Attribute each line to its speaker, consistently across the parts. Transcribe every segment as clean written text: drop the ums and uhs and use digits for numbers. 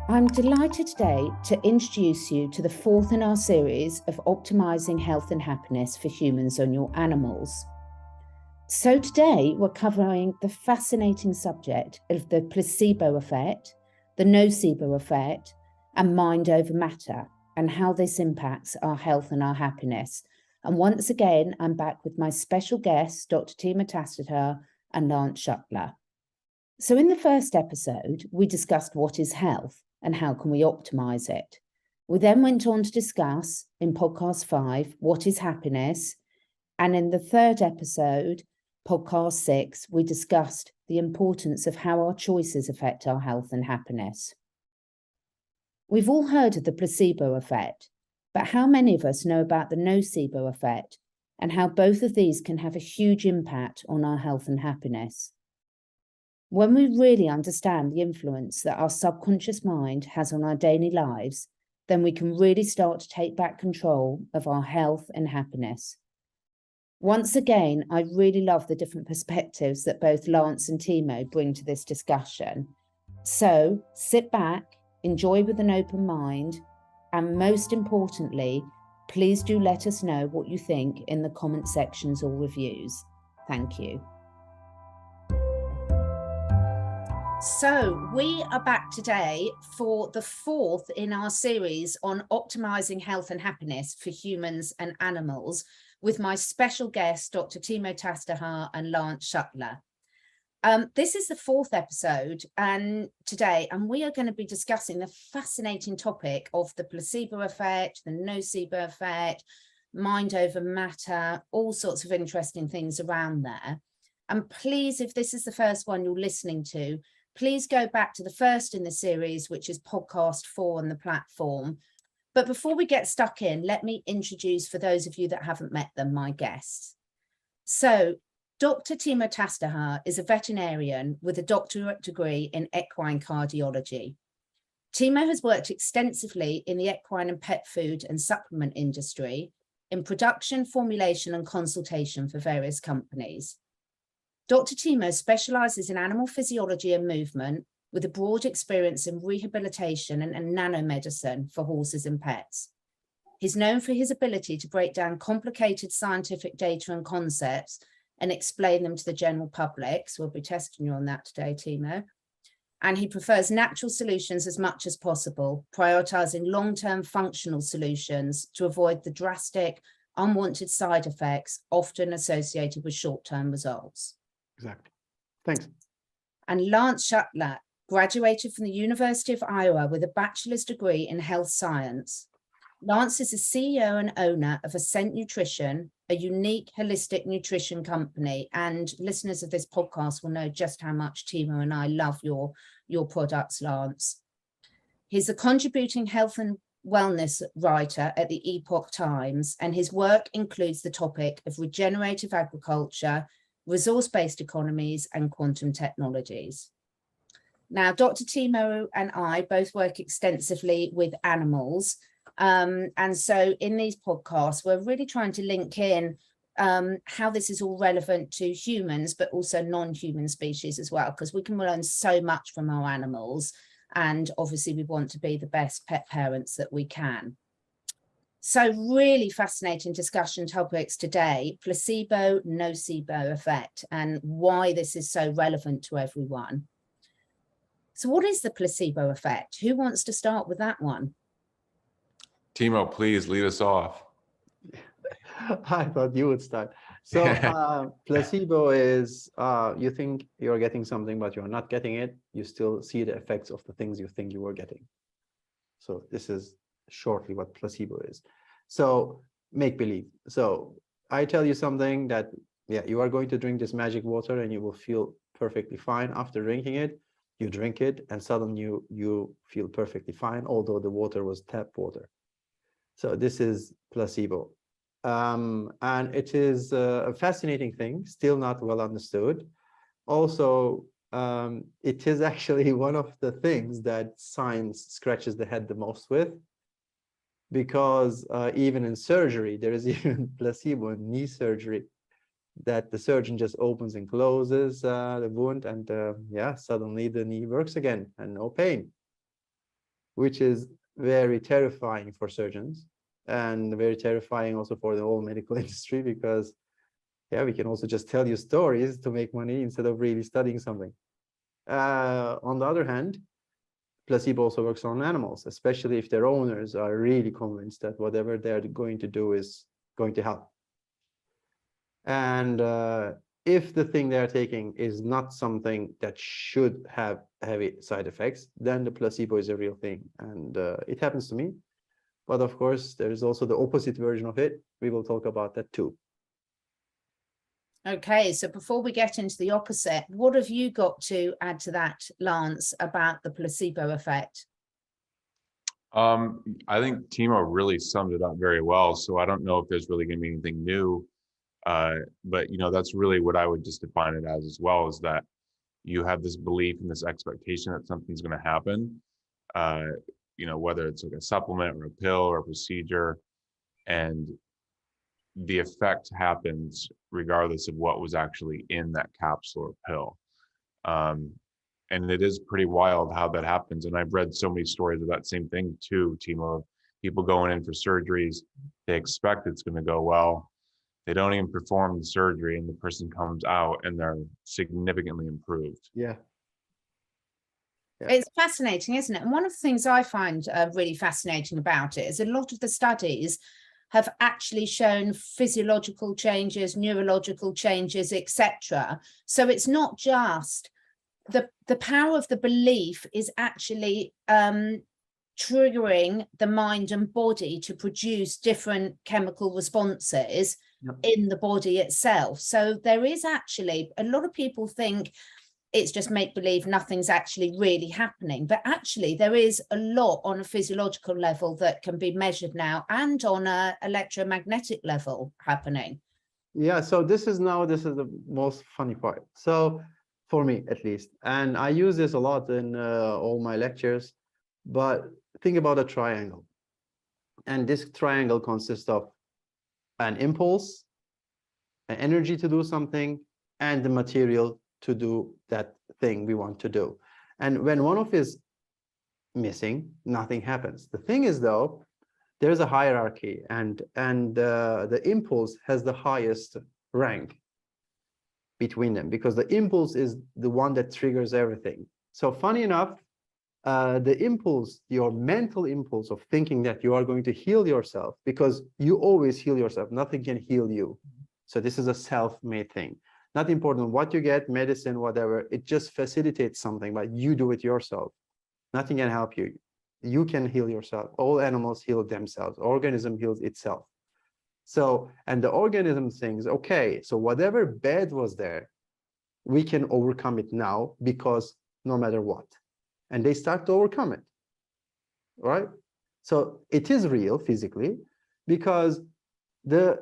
Speaker 1: I'm delighted today to introduce you to the fourth in our series of Optimising Health and Happiness for Humans and Your Animals. So today we're covering the fascinating subject of the placebo effect, the nocebo effect, and mind over matter, and how this impacts our health and our happiness. And once again, I'm back with my special guests, Dr. Timo Tastutar and Lance Schuttler. So in the first episode, we discussed what is health and how can we optimize it. We then went on to discuss in podcast 5, what is happiness? And in the third episode, podcast 6, we discussed the importance of how our choices affect our health and happiness. We've all heard of the placebo effect, but how many of us know about the nocebo effect and how both of these can have a huge impact on our health and happiness? When we really understand the influence that our subconscious mind has on our daily lives, then we can really start to take back control of our health and happiness. Once again, I really love the different perspectives that both Lance and Timo bring to this discussion. So sit back, enjoy with an open mind, and most importantly, please do let us know what you think in the comment sections or reviews. Thank you. So we are back today for the fourth in our series on optimizing health and happiness for humans and animals with my special guests, Dr. Timo Tastutar and Lance Schuttler. This is the fourth episode today, and we are going to be discussing the fascinating topic of the placebo effect, the nocebo effect, mind over matter, all sorts of interesting things around there. And please, if this is the first one you're listening to, please go back to the first in the series, which is podcast 4 on the platform. But before we get stuck in, let me introduce, for those of you that haven't met them, my guests. So Dr. Timo Tastutar is a veterinarian with a doctorate degree in equine cardiology. Timo has worked extensively in the equine and pet food and supplement industry in production, formulation and consultation for various companies. Dr. Timo specializes in animal physiology and movement with a broad experience in rehabilitation and nanomedicine for horses and pets. He's known for his ability to break down complicated scientific data and concepts and explain them to the general public. So we'll be testing you on that today, Timo. And he prefers natural solutions as much as possible, prioritizing long-term functional solutions to avoid the drastic, unwanted side effects often associated with short-term results.
Speaker 2: Exactly. Thanks.
Speaker 1: And Lance Schuttler graduated from the University of Iowa with a bachelor's degree in health science. Lance is the CEO and owner of Ascent Nutrition, a unique holistic nutrition company. And listeners of this podcast will know just how much Timo and I love your products, Lance. He's a contributing health and wellness writer at the Epoch Times, and his work includes the topic of regenerative agriculture, resource-based economies, and quantum technologies. Now, Dr. Timo and I both work extensively with animals. And so in these podcasts, we're really trying to link in how this is all relevant to humans, but also non-human species as well, because we can learn so much from our animals. And obviously, we want to be the best pet parents that we can. So really fascinating discussion topics today, placebo, nocebo effect, and why this is so relevant to everyone. So what is the placebo effect? Who wants to start with that one?
Speaker 3: Timo, please lead us off.
Speaker 2: I thought you would start. So placebo is, you think you're getting something, but you're not getting it. You still see the effects of the things you think you were getting. So this is shortly what placebo is. So make believe. So I tell you something that, yeah, you are going to drink this magic water and you will feel perfectly fine after drinking it. You drink it and suddenly you feel perfectly fine, although the water was tap water. So this is placebo. And it is a fascinating thing, still not well understood. Also, it is actually one of the things that science scratches the head the most with, because even in surgery, there is even placebo in knee surgery, that the surgeon just opens and closes the wound, and yeah, suddenly the knee works again and no pain. which is very terrifying for surgeons and very terrifying also for the whole medical industry, because yeah, we can also just tell you stories to make money instead of really studying something. On the other hand, placebo also works on animals, especially if their owners are really convinced that whatever they're going to do is going to help. And if the thing they're taking is not something that should have heavy side effects, then the placebo is a real thing. And it happens to me. But of course, there is also the opposite version of it. We will talk about that too.
Speaker 1: Okay, so before we get into the opposite, what have you got to add to that, Lance, about the placebo effect?
Speaker 3: I think Timo really summed it up very well. So I don't know if there's really going to be anything new, but that's really what I would just define it as well, is that you have this belief and this expectation that something's going to happen. Whether it's like a supplement or a pill or a procedure, and the effect happens regardless of what was actually in that capsule or pill. And it is pretty wild how that happens. And I've read so many stories of that same thing too, Timo, of people going in for surgeries. They expect it's going to go well. They don't even perform the surgery, and the person comes out and they're significantly improved.
Speaker 2: Yeah.
Speaker 1: It's fascinating, isn't it? And one of the things I find really fascinating about it is a lot of the studies have actually shown physiological changes, neurological changes, etc. So it's not just the power of the belief is actually triggering the mind and body to produce different chemical responses in the body itself. So there is actually, a lot of people think it's just make believe, nothing's actually really happening, but actually there is a lot on a physiological level that can be measured now, and on a electromagnetic level happening.
Speaker 2: Yeah, so this is the most funny part. So for me at least, and I use this a lot in all my lectures, but think about a triangle. And this triangle consists of an impulse, an energy to do something, and the material to do that thing we want to do. And when one of is missing, nothing happens. The thing is, though, there's a hierarchy, and the impulse has the highest rank between them, because the impulse is the one that triggers everything. So funny enough, the impulse, your mental impulse of thinking that you are going to heal yourself, because you always heal yourself, nothing can heal you. So this is a self-made thing. Not important what you get, medicine, whatever, it just facilitates something, but you do it yourself. Nothing can help you. You can heal yourself. All animals heal themselves. Organism heals itself. So, and the organism thinks, okay, so whatever bad was there, we can overcome it now, because no matter what. And they start to overcome it, right? So it is real physically, because the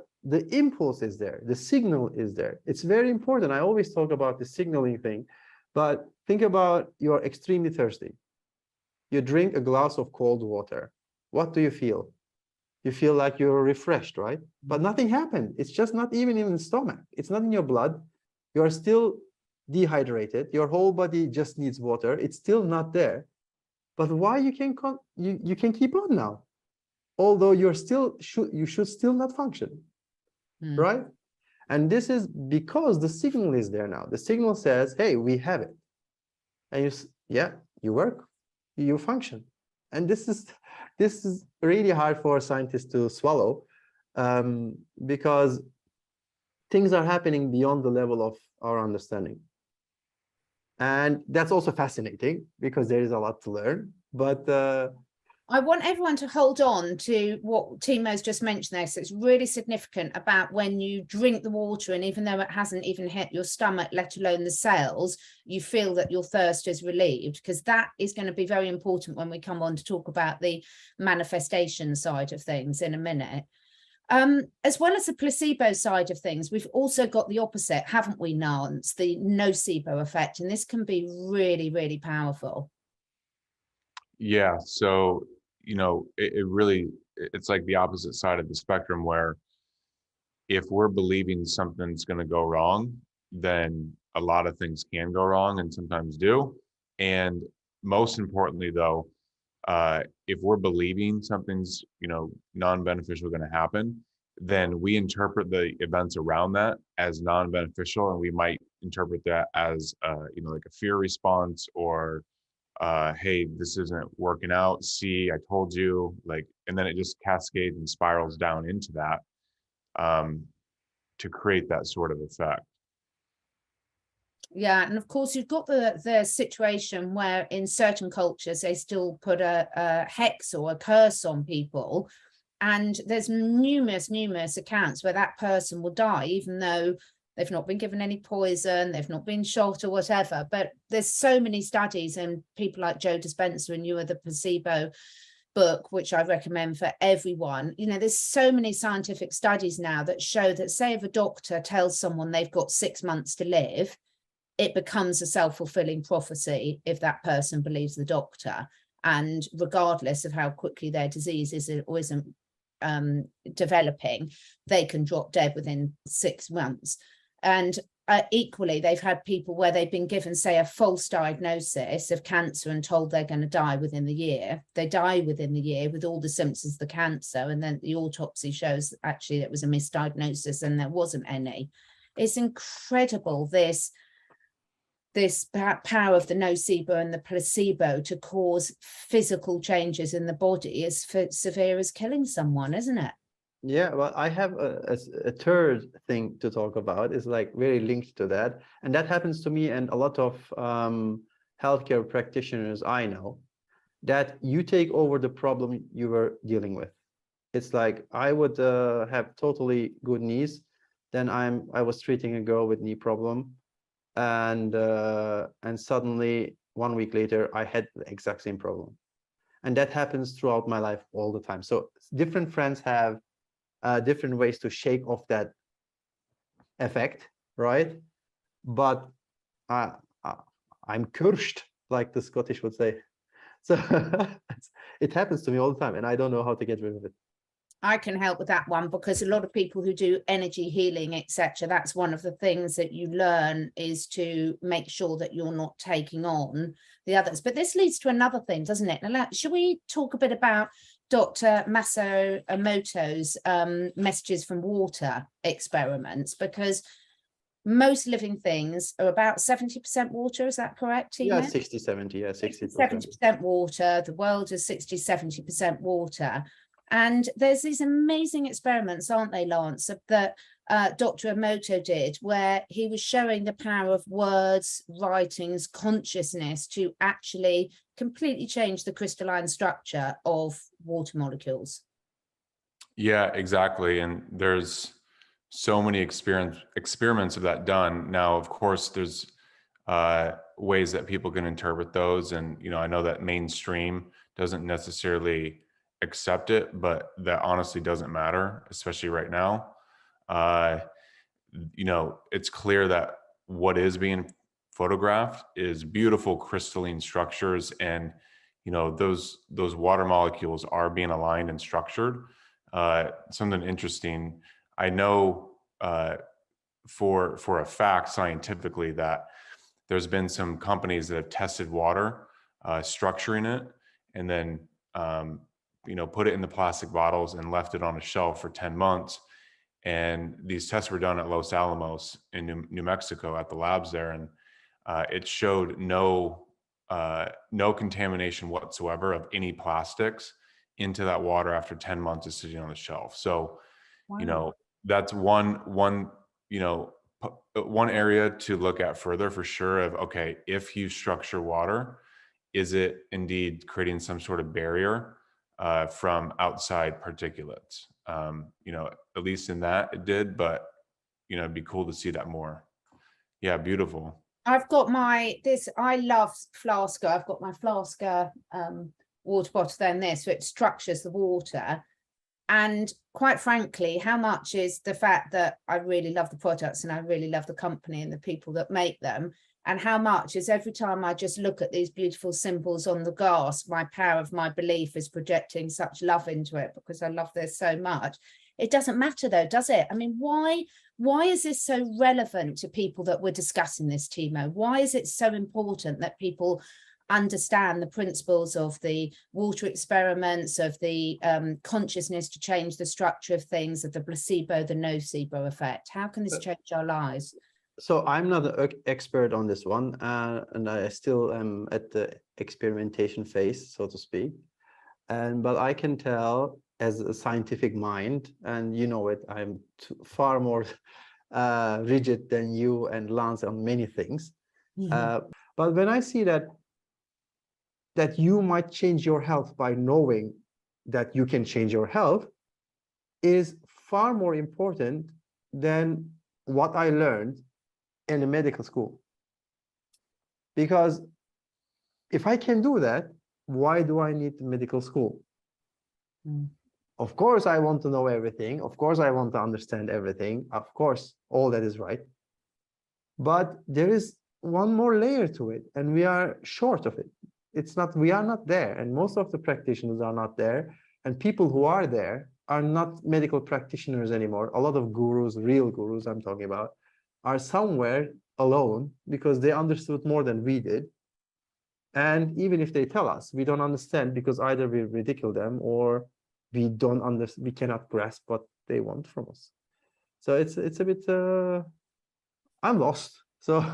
Speaker 2: impulse is there, the signal is there. It's very important. I always talk about the signaling thing, but think about you're extremely thirsty. You drink a glass of cold water. What do you feel? You feel like you're refreshed, right? But nothing happened. It's just not even in the stomach. It's not in your blood. You're still dehydrated. Your whole body just needs water. It's still not there. But why you can keep on now, although you should still not function, right? And this is because the signal is there now. The signal says, hey, we have it. And you work, you function. And this is really hard for scientists to swallow, because things are happening beyond the level of our understanding. And that's also fascinating, because there is a lot to learn. But
Speaker 1: I want everyone to hold on to what Timo's just mentioned there. So it's really significant about when you drink the water, and even though it hasn't even hit your stomach, let alone the cells, you feel that your thirst is relieved, because that is going to be very important when we come on to talk about the manifestation side of things in a minute. As well as the placebo side of things, we've also got the opposite, haven't we, Nance? The nocebo effect, and this can be really, really powerful.
Speaker 3: Yeah, so it's like the opposite side of the spectrum, where if we're believing something's going to go wrong, then a lot of things can go wrong, and sometimes do. And most importantly, though, if we're believing something's, non-beneficial going to happen, then we interpret the events around that as non-beneficial, and we might interpret that as, like a fear response, or hey, this isn't working out. See, I told you, like, and then it just cascades and spirals down into that, to create that sort of effect.
Speaker 1: Yeah, and of course you've got the situation where in certain cultures they still put a hex or a curse on people, and there's numerous accounts where that person will die even though they've not been given any poison, they've not been shot or whatever. But there's so many studies, and people like Joe Dispenza and you are the placebo book, which I recommend for everyone. There's so many scientific studies now that show that, say, if a doctor tells someone they've got 6 months to live, it becomes a self-fulfilling prophecy if that person believes the doctor. And regardless of how quickly their disease is or isn't developing, they can drop dead within 6 months. And equally, they've had people where they've been given, say, a false diagnosis of cancer and told they're going to die within the year. They die within the year with all the symptoms of the cancer, and then the autopsy shows actually it was a misdiagnosis and there wasn't any. It's incredible, this power of the nocebo and the placebo to cause physical changes in the body as severe as killing someone, isn't it?
Speaker 2: Yeah, well, I have a third thing to talk about, is like very linked to that. And that happens to me and a lot of healthcare practitioners I know, that you take over the problem you were dealing with. It's like I would have totally good knees. Then I was treating a girl with knee problem, and suddenly 1 week later I had the exact same problem. And that happens throughout my life all the time. So different friends have different ways to shake off that effect, right? But I'm cursed, like the Scottish would say. So it happens to me all the time, and I don't know how to get rid of it.
Speaker 1: I can help with that one, because a lot of people who do energy healing, etc., that's one of the things that you learn, is to make sure that you're not taking on the others. But this leads to another thing, doesn't it? Now, should we talk a bit about Dr. Masaru Emoto's messages from water experiments? Because most living things are about 70% water, is that correct, Timo?
Speaker 2: Yeah, 60, 70, yeah, 60%.
Speaker 1: 70% water, the world is 60, 70% water. And there's these amazing experiments, aren't they, Lance, that Dr. Emoto did, where he was showing the power of words, writings, consciousness to actually completely change the crystalline structure of water molecules.
Speaker 3: Yeah, exactly. And there's so many experiments of that done. Now, of course, there's ways that people can interpret those. And, I know that mainstream doesn't necessarily accept it, but that honestly doesn't matter, especially right now. It's clear that what is being photographed is beautiful crystalline structures, and those water molecules are being aligned and structured. Something interesting, I know for a fact scientifically that there's been some companies that have tested water, structuring it, and then put it in the plastic bottles and left it on a shelf for 10 months. And these tests were done at Los Alamos in New Mexico at the labs there. And it showed no contamination whatsoever of any plastics into that water after 10 months of sitting on the shelf. So,
Speaker 1: Wow.
Speaker 3: that's one area to look at further for sure, of, okay, if you structure water, is it indeed creating some sort of barrier from outside particulates? At least in that it did, but it'd be cool to see that more. Yeah, beautiful.
Speaker 1: I've got I love Flasker. I've got my Flasker water bottle there, and this, so it structures the water. And quite frankly, how much is the fact that I really love the products and I really love the company and the people that make them, and how much is every time I just look at these beautiful symbols on the glass, my power of my belief is projecting such love into it, because I love this so much. It doesn't matter though, does it? I mean, why is this so relevant to people that we're discussing this, Timo? Why is it so important that people understand the principles of the water experiments, of the consciousness to change the structure of things, of the placebo, the nocebo effect? How can this change our lives?
Speaker 2: So I'm not an expert on this one, and I still am at the experimentation phase, so to speak. But I can tell as a scientific mind, and you know it, I'm far more rigid than you and Lance on many things. But when I see that you might change your health by knowing that you can change your health, is far more important than what I learned in a medical school. Because if I can do that, why do I need medical school? Of course, I want to know everything. Of course, I want to understand everything. Of course, all that is right. But there is one more layer to it, and we are short of it. It's not, we are not there, and most of the practitioners are not there, and people who are there are not medical practitioners anymore. A lot of gurus, real gurus I'm talking about, are somewhere alone because they understood more than we did. And even if they tell us, we don't understand because either we ridicule them or we don't understand, we cannot grasp what they want from us. So it's a bit, I'm lost. So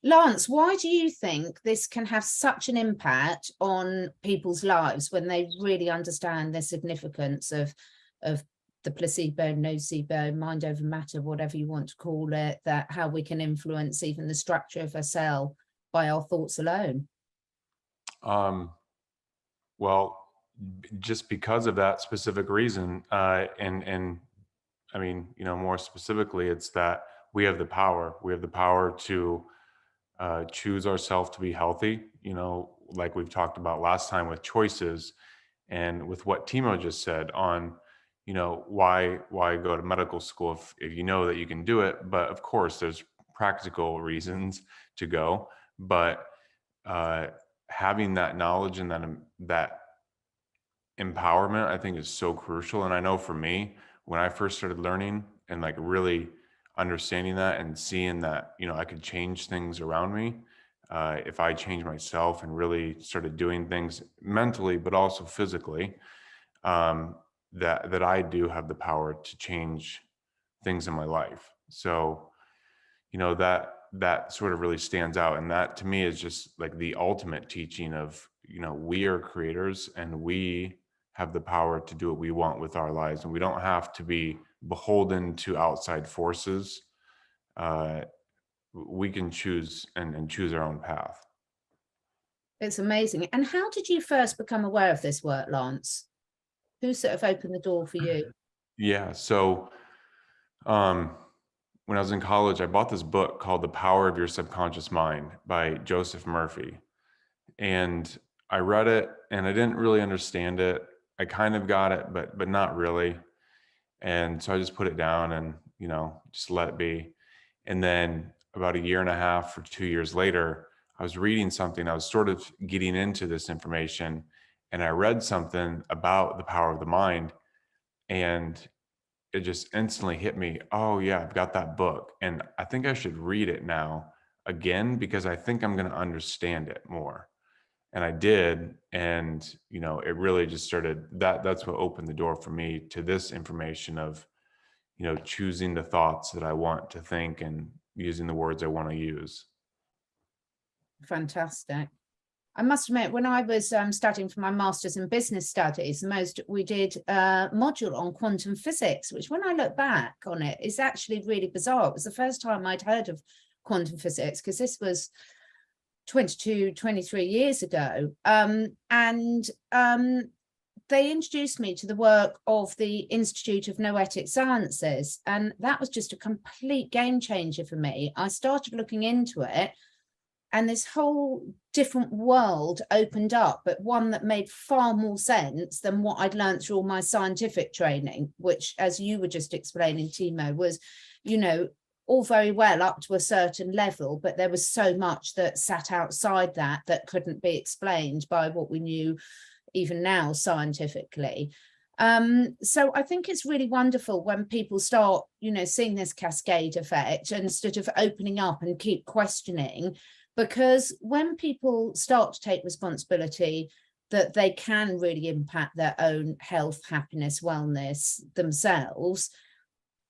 Speaker 1: Lance, why do you think this can have such an impact on people's lives when they really understand the significance of the placebo, nocebo, mind over matter, whatever you want to call it, that how we can influence even the structure of a cell by our thoughts alone?
Speaker 3: Well, just because of that specific reason, and I mean, you know, more specifically, it's that we have the power. We have the power to choose ourselves to be healthy, you know, like we've talked about last time with choices, and with what Timo just said on, you know, why go to medical school if you know that you can do it. But of course, there's practical reasons to go. But having that knowledge and that empowerment, I think, is so crucial. And I know for me, when I first started learning and like really understanding that and seeing that, you know, I could change things around me if I changed myself and really started doing things mentally, but also physically, that I do have the power to change things in my life. So, you know, that sort of really stands out. And that to me is just like the ultimate teaching of, you know, we are creators and we have the power to do what we want with our lives. And we don't have to be beholden to outside forces. We can choose and choose our own path.
Speaker 1: It's amazing. And how did you first become aware of this work, Lance? Who sort of opened the door for you?
Speaker 3: Yeah. So when I was in college, I bought this book called The Power of Your Subconscious Mind by Joseph Murphy. And I read it and I didn't really understand it. I kind of got it, but not really. And so I just put it down and, you know, just let it be. And then about a year and a half or 2 years later, I was reading something. I was sort of getting into this information and I read something about the power of the mind, and it just instantly hit me. Oh yeah, I've got that book and I think I should read it now again because I think I'm going to understand it more. And I did. And, you know, it really just started that's what opened the door for me to this information of, you know, choosing the thoughts that I want to think and using the words I want to use.
Speaker 1: Fantastic. I must admit, when I was studying for my master's in business studies, we did a module on quantum physics, which when I look back on it is actually really bizarre. It was the first time I'd heard of quantum physics because this was 22, 23 years ago. They introduced me to the work of the Institute of Noetic Sciences, and that was just a complete game changer for me. I started looking into it, and this whole different world opened up, but one that made far more sense than what I'd learned through all my scientific training, which, as you were just explaining, Timo, was, you know, all very well up to a certain level, but there was so much that sat outside that couldn't be explained by what we knew even now scientifically. So I think it's really wonderful when people start, you know, seeing this cascade effect and sort of opening up and keep questioning, Because when people start to take responsibility that they can really impact their own health, happiness, wellness themselves,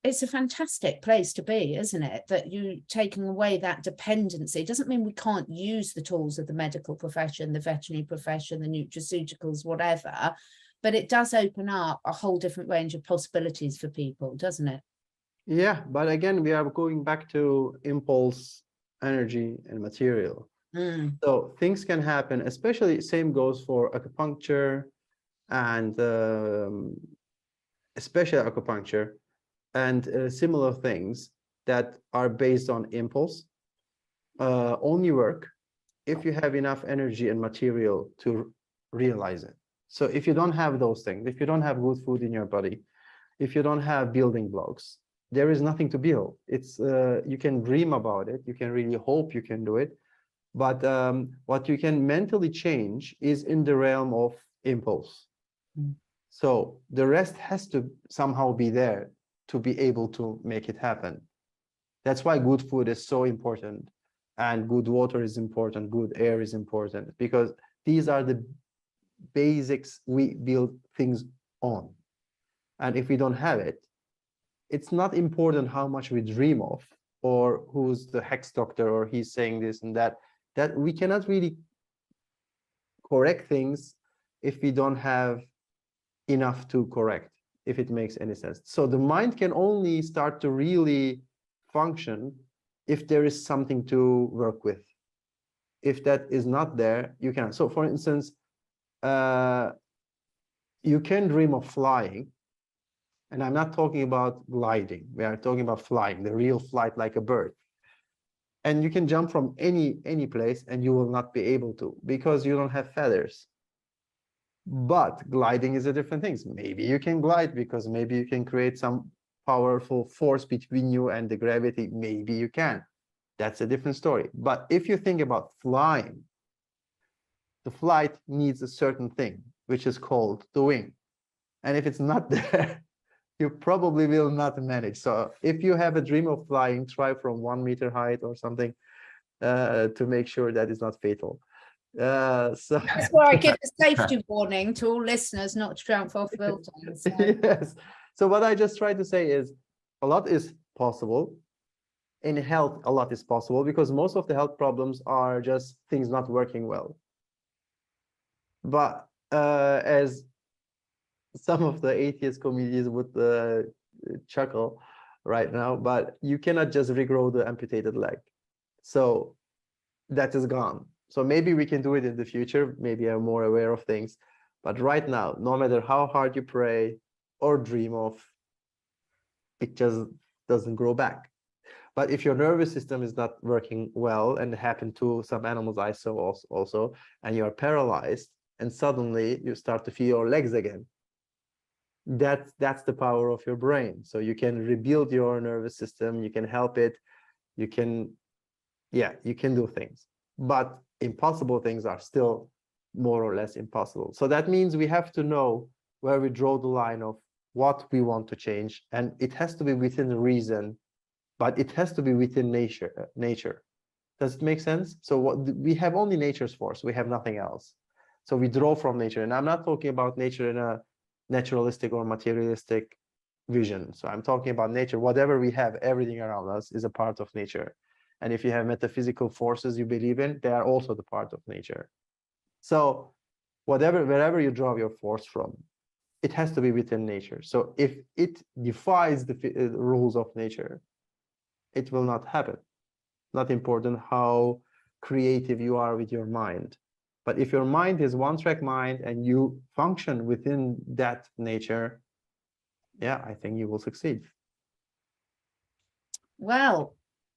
Speaker 1: it's a fantastic place to be, isn't it? That you're taking away that dependency. It doesn't mean we can't use the tools of the medical profession, the veterinary profession, the nutraceuticals, whatever, but it does open up a whole different range of possibilities for people, doesn't it?
Speaker 2: Yeah, but again, we are going back to impulse, energy, and material. So things can happen, especially same goes for acupuncture and especially acupuncture and similar things that are based on impulse only work if you have enough energy and material to realize it. So if you don't have those things, if you don't have good food in your body, if you don't have building blocks, there is nothing to build. It's you can dream about it, you can really hope you can do it, but what you can mentally change is in the realm of impulse. So the rest has to somehow be there to be able to make it happen. That's why good food is so important, and good water is important, good air is important, because these are the basics we build things on. And if we don't have it, it's not important how much we dream of, or who's the hex doctor, or he's saying this and that, that we cannot really correct things if we don't have enough to correct, if it makes any sense. So the mind can only start to really function if there is something to work with. If that is not there, you can. So for instance, you can dream of flying, and I'm not talking about gliding. We are talking about flying, the real flight like a bird. And you can jump from any place and you will not be able to because you don't have feathers. But gliding is a different thing. Maybe you can glide because maybe you can create some powerful force between you and the gravity. Maybe you can. That's a different story. But if you think about flying, the flight needs a certain thing, which is called the wing. And if it's not there, you probably will not manage. So if you have a dream of flying, try from 1 meter height or something to make sure that it's not fatal. So
Speaker 1: that's where I give a safety warning to all listeners not to jump off buildings. So.
Speaker 2: Yes. So what I just try to say is a lot is possible. In health, a lot is possible because most of the health problems are just things not working well. But as some of the atheist comedians would chuckle right now, but you cannot just regrow the amputated leg. So that is gone. So maybe we can do it in the future. Maybe I'm more aware of things. But right now, no matter how hard you pray or dream of, it just doesn't grow back. But if your nervous system is not working well, and it happened to some animals I saw also, and you are paralyzed, and suddenly you start to feel your legs again, that's the power of your brain. So you can rebuild your nervous system, you can help it, you can do things. But impossible things are still more or less impossible. So that means we have to know where we draw the line of what we want to change, and it has to be within reason, but it has to be within nature. Does it make sense? So we have only nature's force, we have nothing else. So we draw from nature, and I'm not talking about nature in a naturalistic or materialistic vision. So I'm talking about nature. Whatever we have, everything around us is a part of nature. And if you have metaphysical forces you believe in, they are also the part of nature. So wherever you draw your force from, it has to be within nature. So if it defies the rules of nature, it will not happen. Not important how creative you are with your mind. But if your mind is one-track mind and you function within that nature, yeah, I think you will succeed.
Speaker 1: Well,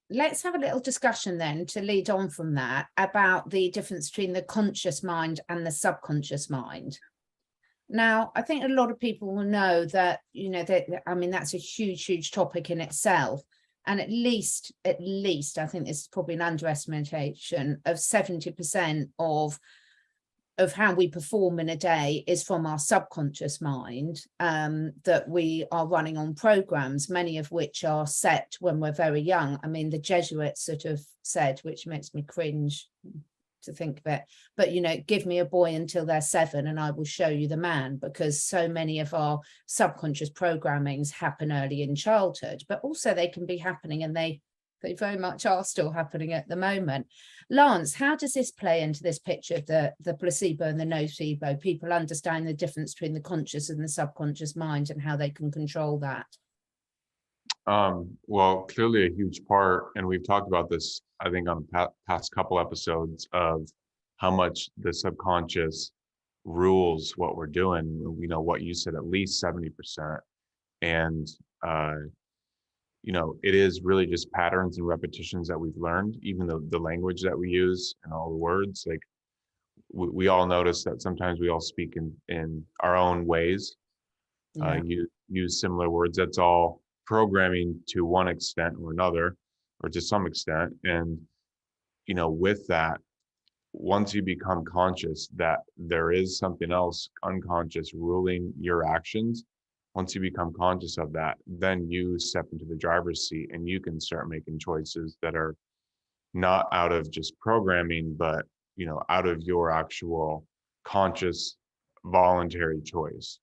Speaker 1: let's have a little discussion then to lead on from that about the difference between the conscious mind and the subconscious mind. Now, I think a lot of people will know that, you know, I mean, that's a huge topic in itself. And at least, I think this is probably an underestimation of 70% of of how we perform in a day is from our subconscious mind, that we are running on programs, many of which are set when we're very young. I mean, the Jesuits sort of said, which makes me cringe to think of it, but you know, give me a boy until they're 7 and I will show you the man, because so many of our subconscious programmings happen early in childhood, but also they can be happening, and they very much are still happening at the moment. Lance, how does this play into this picture of the placebo and the nocebo? People understand the difference between the conscious and the subconscious mind and how they can control that.
Speaker 3: Well, clearly a huge part, and we've talked about this, I think, on the past couple episodes, of how much the subconscious rules what we're doing. You know, what you said, at least 70%. And, you know, it is really just patterns and repetitions that we've learned, even the language that we use and all the words. Like, we all notice that sometimes we all speak in our own ways,
Speaker 1: Yeah.
Speaker 3: use similar words. That's all programming to one extent or another, or to some extent. And, you know, with that, once you become conscious that there is something else unconscious ruling your actions, once you become conscious of that, then you step into the driver's seat and you can start making choices that are not out of just programming, but, you know, out of your actual conscious, voluntary choice.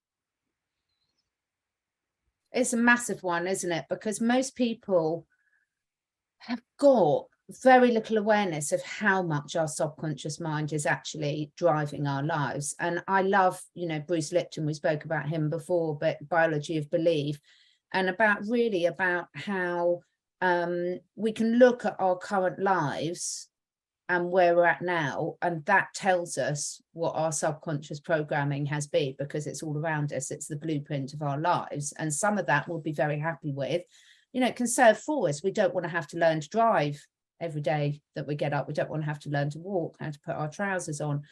Speaker 1: It's a massive one, isn't it? Because most people have got very little awareness of how much our subconscious mind is actually driving our lives. And I love, you know, Bruce Lipton, we spoke about him before, but Biology of Belief, and about how we can look at our current lives and where we're at now, and that tells us what our subconscious programming has been, because it's all around us. It's the blueprint of our lives, and some of that we'll be very happy with. You know, it can serve for us. We don't want to have to learn to drive every day that we get up. We don't want to have to learn to walk, how to put our trousers on.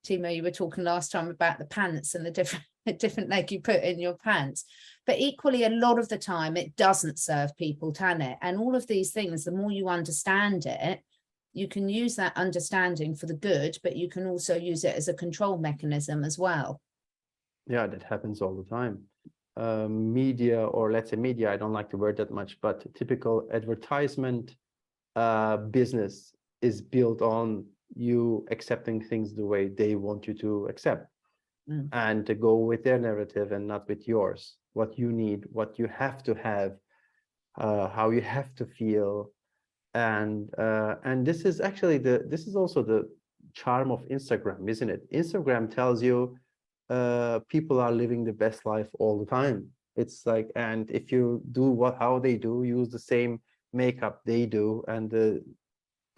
Speaker 1: Timo, you were talking last time about the pants and the different leg you put in your pants. But equally, a lot of the time it doesn't serve people, can it? And all of these things, the more you understand it, you can use that understanding for the good, but you can also use it as a control mechanism as well.
Speaker 2: Yeah, that happens all the time. Media, or let's say media, I don't like the word that much, but typical advertisement business is built on you accepting things the way they want you to accept, and to go with their narrative and not with yours, what you need, what you have to have, how you have to feel. And this is actually this is also the charm of Instagram, isn't it? Instagram tells you people are living the best life all the time. It's like, and if you do how they do, use the same makeup they do, and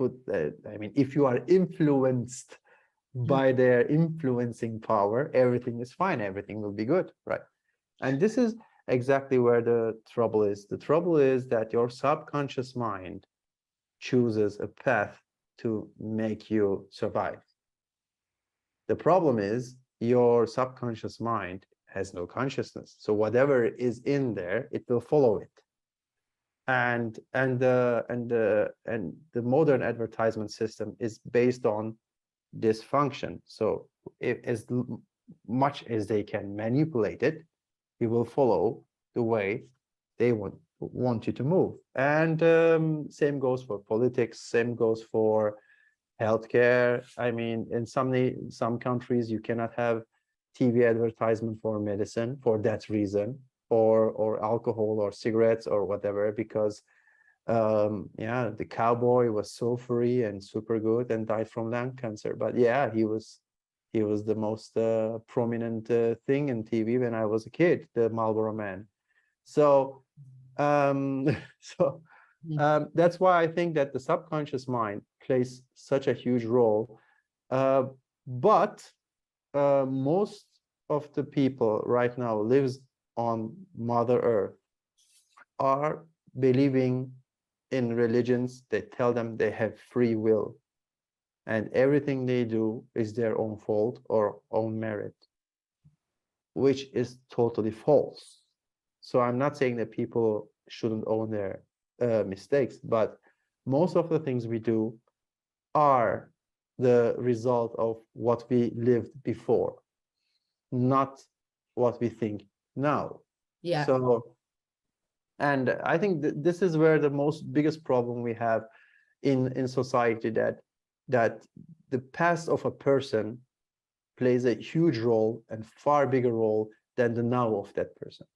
Speaker 2: I mean, if you are influenced by their influencing power, everything is fine, everything will be good, right? And this is exactly where the trouble is. The trouble is that your subconscious mind chooses a path to make you survive. The problem is your subconscious mind has no consciousness, so whatever is in there, it will follow it. And the modern advertisement system is based on this function. So if, as much as they can manipulate it, it will follow the way they want you to move. And same goes for politics, same goes for healthcare. I mean, in some countries you cannot have TV advertisement for medicine for that reason, or alcohol or cigarettes or whatever, because yeah, the cowboy was so free and super good and died from lung cancer. But yeah, he was the most prominent thing in TV when I was a kid, the Marlboro Man. So that's why I think that the subconscious mind plays such a huge role. But most of the people right now lives on Mother Earth are believing in religions that tell them they have free will, and everything they do is their own fault or own merit, which is totally false. So I'm not saying that people shouldn't own their mistakes, but most of the things we do are the result of what we lived before, not what we think now.
Speaker 1: Yeah.
Speaker 2: So, and I think this is where the biggest problem we have in society, that the past of a person plays a huge role and far bigger role than the now of that person.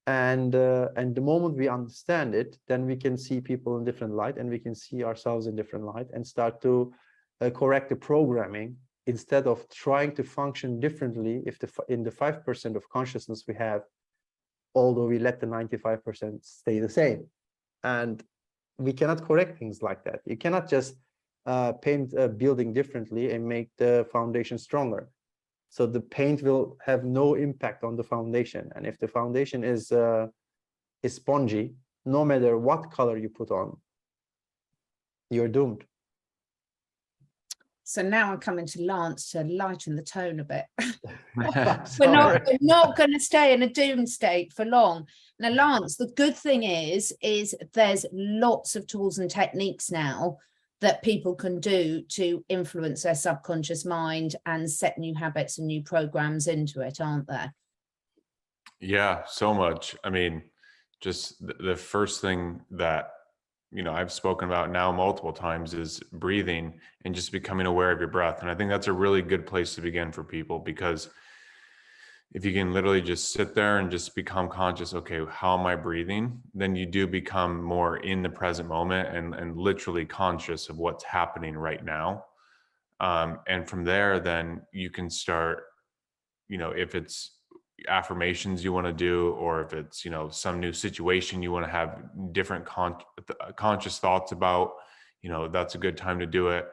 Speaker 2: And the moment we understand it, then we can see people in different light, and we can see ourselves in different light, and start to correct the programming, instead of trying to function differently if in the 5% of consciousness we have, although we let the 95% stay the same. And we cannot correct things like that. You cannot just paint a building differently and make the foundation stronger. So the paint will have no impact on the foundation. And if the foundation is spongy, no matter what color you put on, you're doomed.
Speaker 1: So now I'm coming to Lance to lighten the tone a bit.
Speaker 2: We're
Speaker 1: not going to stay in a doom state for long. Now, Lance, the good thing is there's lots of tools and techniques now that people can do to influence their subconscious mind and set new habits and new programs into it, aren't there?
Speaker 3: Yeah, so much. I mean, just the first thing that, you know, I've spoken about now multiple times is breathing and just becoming aware of your breath. And I think that's a really good place to begin for people, because if you can literally just sit there and just become conscious, okay, how am I breathing? Then you do become more in the present moment and literally conscious of what's happening right now. And from there, then you can start, you know, if it's affirmations you want to do, or if it's, you know, some new situation you want to have different conscious thoughts about, you know, that's a good time to do it.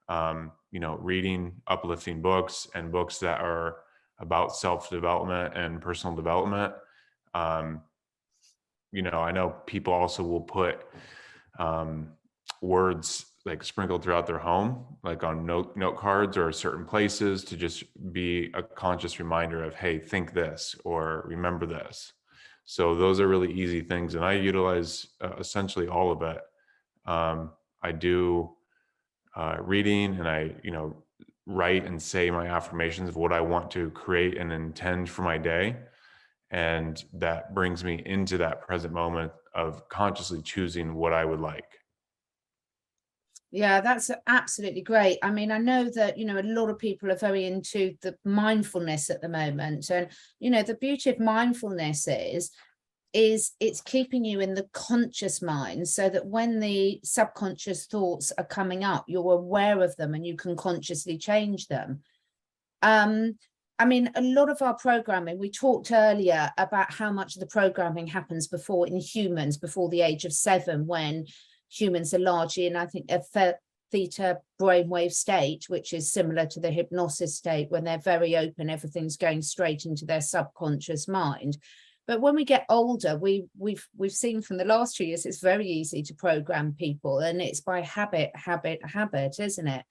Speaker 3: You know, reading uplifting books and books that are about self-development and personal development. You know, I know people also will put words like sprinkled throughout their home, like on note cards or certain places, to just be a conscious reminder of, hey, think this or remember this. So those are really easy things, and I utilize essentially all of it. I do reading, and I, you know, write and say my affirmations of what I want to create and intend for my day. And that brings me into that present moment of consciously choosing what I would like.
Speaker 1: Yeah, that's absolutely great. I mean, I know that, you know, a lot of people are very into the mindfulness at the moment. And, you know, the beauty of mindfulness is it's keeping you in the conscious mind, so that when the subconscious thoughts are coming up, you're aware of them and you can consciously change them. I mean, a lot of our programming, we talked earlier about how much of the programming happens in humans before the age of 7, when humans are largely in, I think, a theta brainwave state, which is similar to the hypnosis state, when they're very open, everything's going straight into their subconscious mind. But when we get older, we've seen from the last 2 years, it's very easy to program people, and it's by habit, isn't it?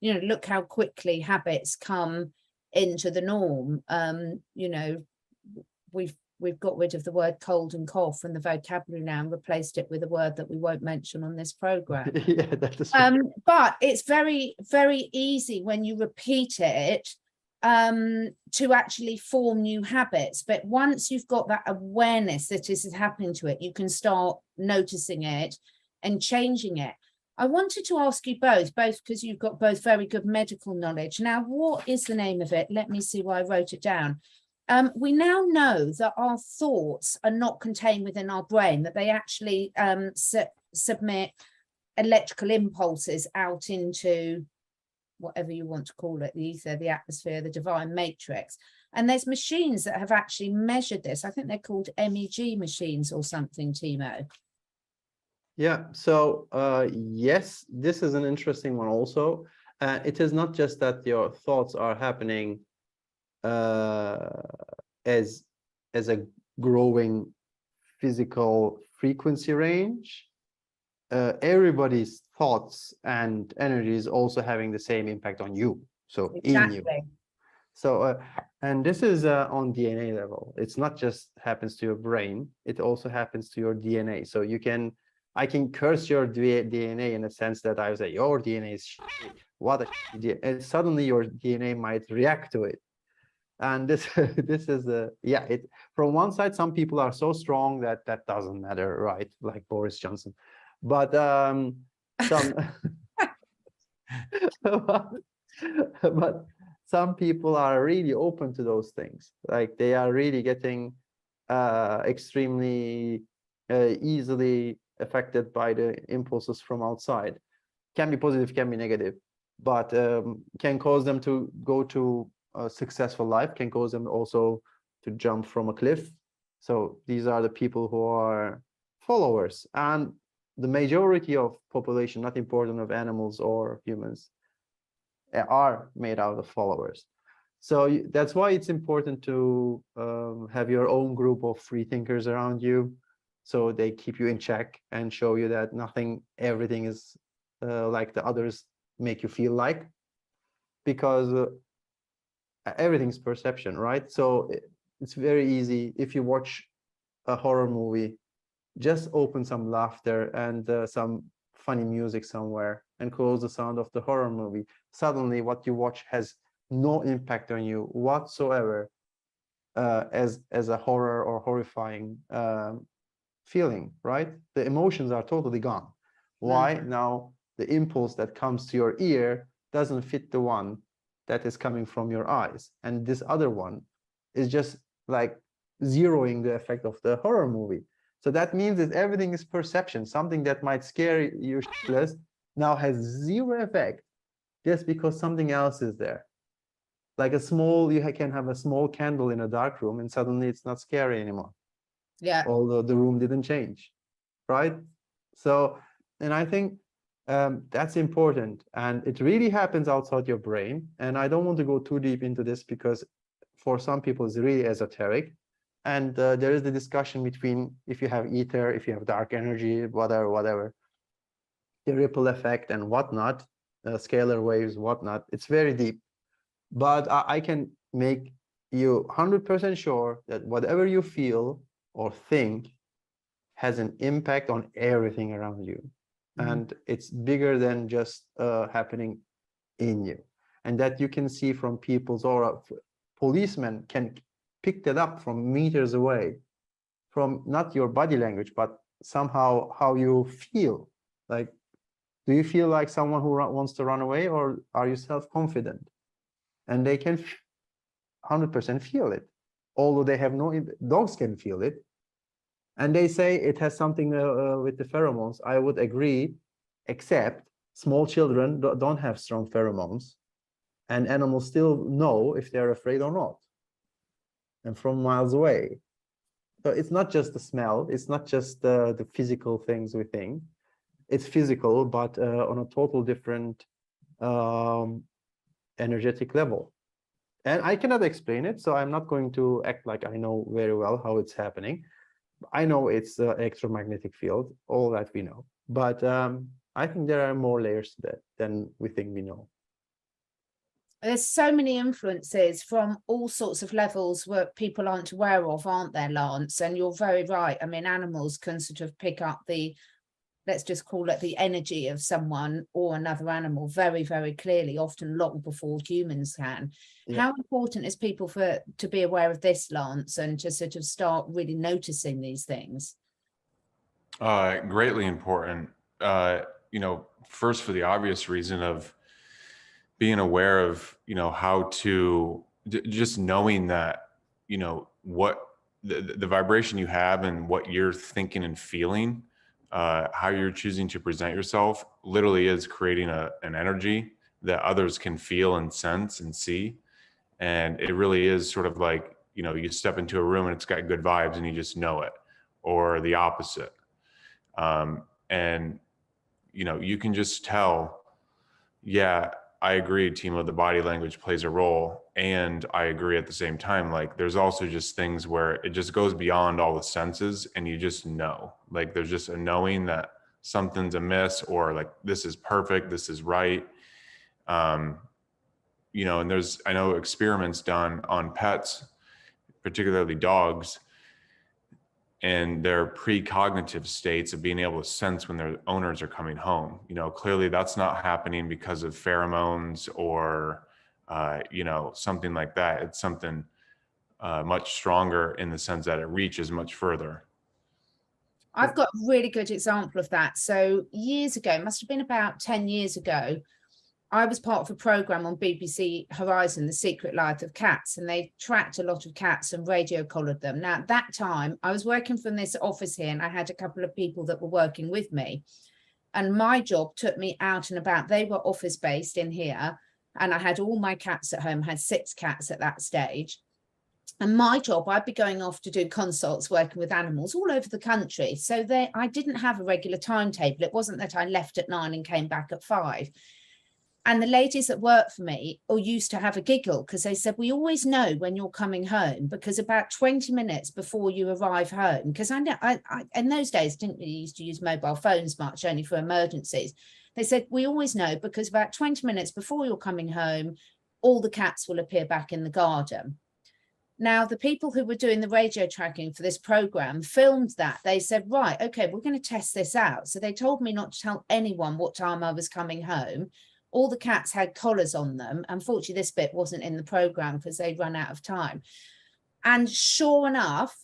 Speaker 1: You know, look how quickly habits come into the norm. You know, we've got rid of the word cold and cough from the vocabulary now and replaced it with a word that we won't mention on this program.
Speaker 2: Yeah, that is
Speaker 1: but it's very, very easy when you repeat it to actually form new habits. But once you've got that awareness that this is happening to it, you can start noticing it and changing it. I wanted to ask you both because you've got both very good medical knowledge. Now, what is the name of it? Let me see why I wrote it down. We now know that our thoughts are not contained within our brain, that they actually submit electrical impulses out into whatever you want to call it, the ether, the atmosphere, the divine matrix. And there's machines that have actually measured this. I think they're called MEG machines or something, Timo.
Speaker 2: Yeah, so yes, this is an interesting one also. It is not just that your thoughts are happening as a growing physical frequency range. Everybody's thoughts and energy is also having the same impact on you. So
Speaker 1: Exactly.
Speaker 2: in you. So and this is on DNA level. It's not just happens to your brain, it also happens to your DNA. So you can I can curse your DNA in a sense that I would say your DNA is shit. What a shit. And suddenly your DNA might react to it. And this this is yeah, it from one side, some people are so strong that that doesn't matter, right? Like Boris Johnson. But some but some people are really open to those things. Like they are really getting extremely easily affected by the impulses from outside. Can be positive, can be negative, but can cause them to go to a successful life, can cause them also to jump from a cliff. So these are the people who are followers, and the majority of population, not important of animals or humans, are made out of followers. So that's why it's important to have your own group of free thinkers around you, so they keep you in check and show you that everything is like the others make you feel like, because everything's perception, right? So it's very easy if you watch a horror movie, just open some laughter and some funny music somewhere and close the sound of the horror movie. Suddenly what you watch has no impact on you whatsoever as a horror or horrifying feeling, right? The emotions are totally gone. Why? Now the impulse that comes to your ear doesn't fit the one that is coming from your eyes, and this other one is just like zeroing the effect of the horror movie. So that means that everything is perception. Something that might scare you shitless now has zero effect just because something else is there. Like you can have a small candle in a dark room and suddenly it's not scary anymore.
Speaker 1: Yeah.
Speaker 2: Although the room didn't change, right? So, and I think that's important, and it really happens outside your brain. And I don't want to go too deep into this because for some people it's really esoteric. And there is the discussion between if you have ether, if you have dark energy, whatever, the ripple effect and whatnot, scalar waves, whatnot. It's very deep. But I can make you 100% sure that whatever you feel or think has an impact on everything around you. And it's bigger than just happening in you. And that you can see from people's aura. Policemen can pick that up from meters away, from not your body language, but somehow how you feel. Like, do you feel like someone who wants to run away, or are you self-confident? And they can 100% feel it, although they have no, dogs can feel it. And they say it has something with the pheromones. I would agree, except small children don't have strong pheromones, and animals still know if they're afraid or not, and from miles away. So it's not just the smell, it's not just the physical things we think. It's physical, but on a total different energetic level. And I cannot explain it, so I'm not going to act like I know very well how it's happening. I know it's an electromagnetic field, all that we know. But I think there are more layers to that than we think we know.
Speaker 1: There's so many influences from all sorts of levels where people aren't aware of, aren't there, Lance? And you're very right. I mean, animals can sort of pick up the, let's just call it the energy of someone or another animal very, very clearly, often long before humans can. Yeah. How important is people to be aware of this, Lance, and to sort of start really noticing these things?
Speaker 3: Greatly important. First for the obvious reason of being aware of, how to just knowing that, what the vibration you have and what you're thinking and feeling, how you're choosing to present yourself literally is creating an energy that others can feel and sense and see. And it really is sort of like, you step into a room and it's got good vibes and you just know it, or the opposite. And, you can just tell, yeah, I agree, Timo, the body language plays a role. And I agree at the same time, like there's also just things where it just goes beyond all the senses and you just know, like there's just a knowing that something's amiss, or like, this is perfect, this is right. And I know experiments done on pets, particularly dogs, in their precognitive states of being able to sense when their owners are coming home. You know, clearly that's not happening because of pheromones or, you know, something like that. It's something much stronger in the sense that it reaches much further.
Speaker 1: I've got a really good example of that. So years ago, must have been about 10 years ago, I was part of a program on BBC Horizon, The Secret Life of Cats, and they tracked a lot of cats and radio collared them. Now, at that time, I was working from this office here, and I had a couple of people that were working with me. And my job took me out and about. They were office based in here, and I had all my cats at home, had 6 cats at that stage. And my job, I'd be going off to do consults working with animals all over the country. So I didn't have a regular timetable. It wasn't that I left at 9 and came back at 5. And the ladies that work for me all used to have a giggle because they said, we always know when you're coming home, because about 20 minutes before you arrive home, because I know I in those days didn't really used to use mobile phones much, only for emergencies. They said, we always know because about 20 minutes before you're coming home, all the cats will appear back in the garden. Now, the people who were doing the radio tracking for this program filmed that. They said, right, okay, we're going to test this out. So they told me not to tell anyone what time I was coming home. All the cats had collars on them. Unfortunately, this bit wasn't in the program because they'd run out of time. And sure enough,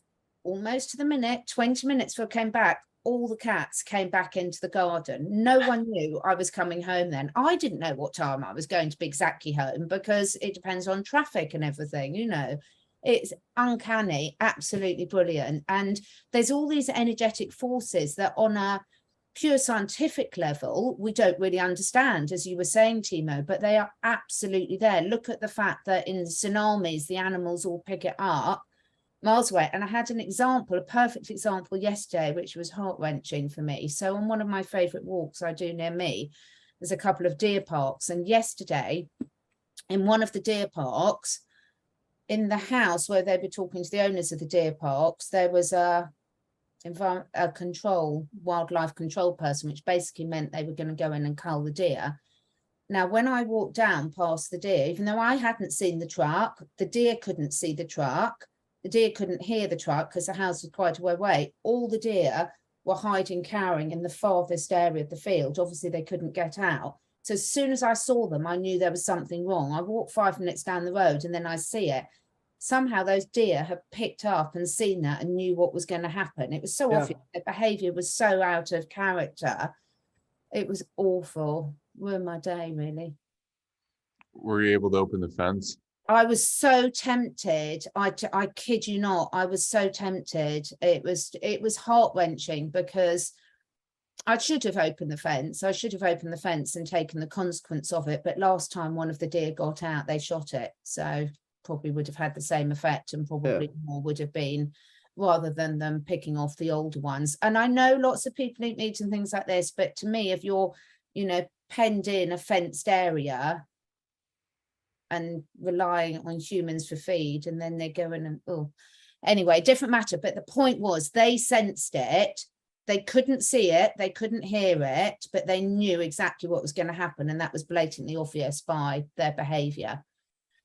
Speaker 1: almost to the minute, 20 minutes before I came back, all the cats came back into the garden. No one knew I was coming home then. I didn't know what time I was going to be exactly home because it depends on traffic and everything, you know. It's uncanny, absolutely brilliant. And there's all these energetic forces that on a pure scientific level, we don't really understand, as you were saying, Timo, but they are absolutely there. Look at the fact that in tsunamis, the animals all pick it up miles away. And I had an example, a perfect example yesterday, which was heart-wrenching for me. So on one of my favorite walks I do near me, there's a couple of deer parks. And yesterday, in one of the deer parks, in the house where they were talking to the owners of the deer parks, there was a wildlife control person, which basically meant they were going to go in and cull the deer. Now, when I walked down past the deer, even though I hadn't seen the truck, the deer couldn't see the truck, the deer couldn't hear the truck because the house was quite a way away. All the deer were hiding, cowering in the farthest area of the field. Obviously, they couldn't get out. So as soon as I saw them, I knew there was something wrong. I walked 5 minutes down the road and then I see it. Somehow those deer had picked up and seen that and knew what was going to happen. It was so obvious. Their behavior was so out of character. It was awful. Ruined my day, really.
Speaker 3: Were you able to open the fence?
Speaker 1: I was so tempted. I kid you not. I was so tempted. It was heart-wrenching because I should have opened the fence. I should have opened the fence and taken the consequence of it. But last time one of the deer got out, they shot it. So probably would have had the same effect, and probably more would have been, rather than them picking off the older ones. And I know lots of people eat meat and things like this, but to me, if you're, you know, penned in a fenced area and relying on humans for feed, and then they go in and anyway, different matter. But the point was, they sensed it. They couldn't see it, they couldn't hear it, but they knew exactly what was going to happen, and that was blatantly obvious by their behavior.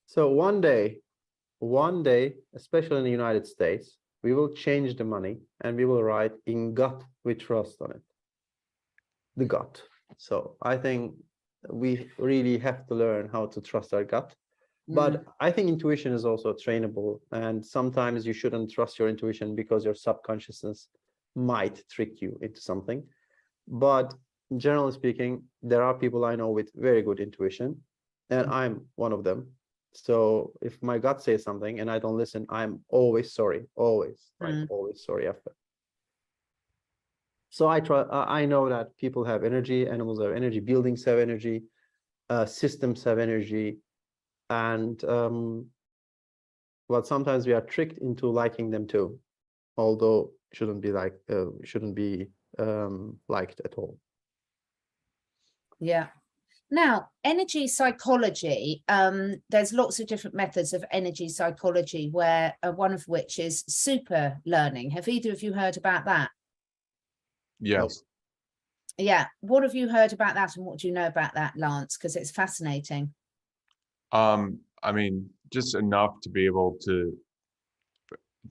Speaker 2: So one day, especially in the United States, we will change the money and we will write "in gut we trust" on it. The gut. So I think we really have to learn how to trust our gut. But I think intuition is also trainable, and sometimes you shouldn't trust your intuition because your subconsciousness might trick you into something. But generally speaking, there are people I know with very good intuition, and I'm one of them. So if my gut says something and I don't listen, I'm always sorry, always sorry after. So I know that people have energy, animals have energy, buildings have energy, systems have energy, and well, sometimes we are tricked into liking them too, although shouldn't be liked at all.
Speaker 1: Yeah. Now, energy psychology, there's lots of different methods of energy psychology, where one of which is super learning. Have either of you heard about that?
Speaker 3: Yes.
Speaker 1: Yeah. What have you heard about that, and what do you know about that, Lance? Because it's fascinating.
Speaker 3: I mean, just enough to be able to